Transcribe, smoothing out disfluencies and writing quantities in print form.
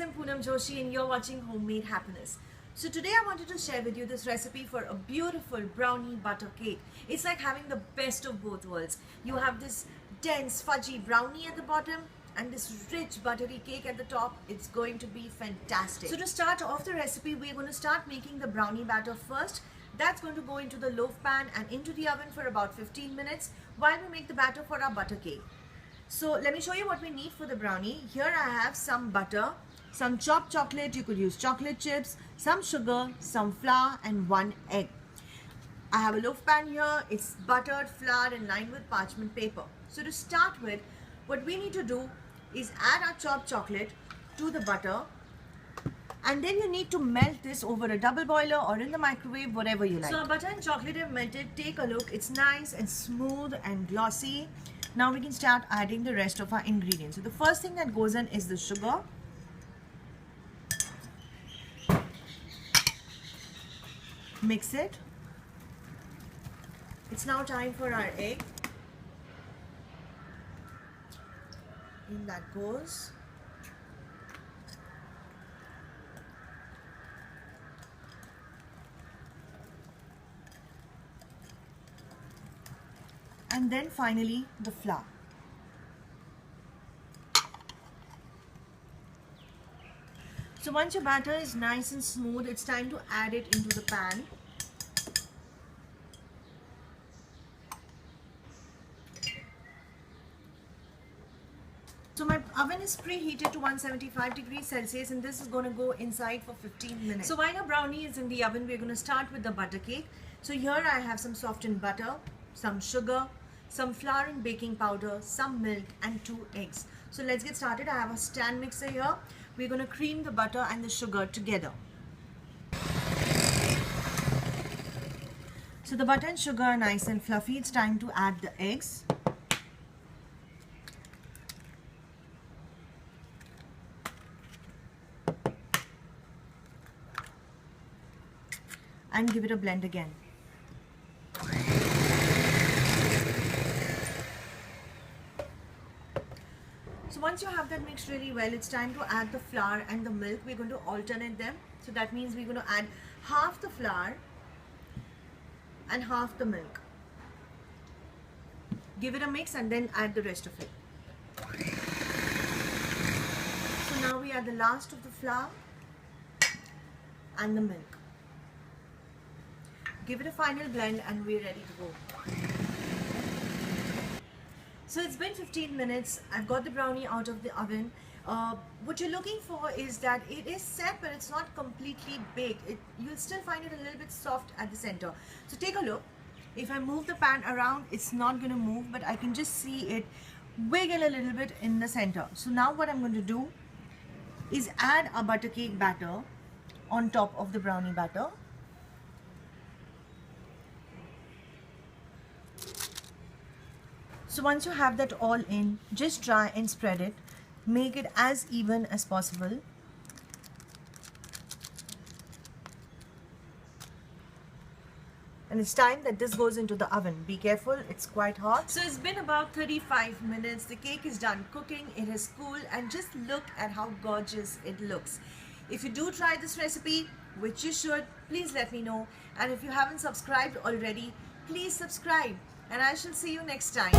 I'm Poonam Joshi and you're watching Homemade Happiness. So today I wanted to share with you this recipe for a beautiful brownie butter cake. It's like having the best of both worlds. You have this dense fudgy brownie at the bottom and this rich buttery cake at the top. It's going to be fantastic. So to start off the recipe, we're going to start making the brownie batter first. That's going to go into the loaf pan and into the oven for about 15 minutes while we make the batter for our butter cake. So let me show you what we need for the brownie. Here I have some butter, some chopped chocolate, you could use chocolate chips, some sugar, some flour and 1 egg. I have a loaf pan here. It's buttered, floured and lined with parchment paper. So to start with, what we need to do is add our chopped chocolate to the butter, and then you need to melt this over a double boiler or in the microwave, whatever you like. So our butter and chocolate have melted. Take a look. It's nice and smooth and glossy. Now we can start adding the rest of our ingredients. So the first thing that goes in is the sugar. Mix it. It's now time for our egg. In that goes. And then finally the flour. So once your batter is nice and smooth, it's time to add it into the pan. So my oven is preheated to 175 degrees Celsius and this is going to go inside for 15 minutes. So while our brownie is in the oven, we're going to start with the butter cake. So here I have some softened butter, some sugar, some flour and baking powder, some milk and 2 eggs. So let's get started. I have a stand mixer here. We're going to cream the butter and the sugar together. So the butter and sugar are nice and fluffy. It's time to add the eggs. And give it a blend again. So once you have that mixed really well, it's time to add the flour and the milk. We're going to alternate them. So that means we're going to add half the flour and half the milk. Give it a mix and then add the rest of it. So now we add the last of the flour and the milk. Give it a final blend and we're ready to go. So it's been 15 minutes. I've got the brownie out of the oven. What you're looking for is that it is set but it's not completely baked. You'll still find it a little bit soft at the center. So take a look. If I move the pan around, it's not going to move, but I can just see it wiggle a little bit in the center. So now what I'm going to do is add a butter cake batter on top of the brownie batter. So once you have that all in, just try and spread it. Make it as even as possible. And it's time that this goes into the oven. Be careful, it's quite hot. So it's been about 35 minutes. The cake is done cooking. It has cooled and just look at how gorgeous it looks. If you do try this recipe, which you should, please let me know. And if you haven't subscribed already, please subscribe. And I shall see you next time.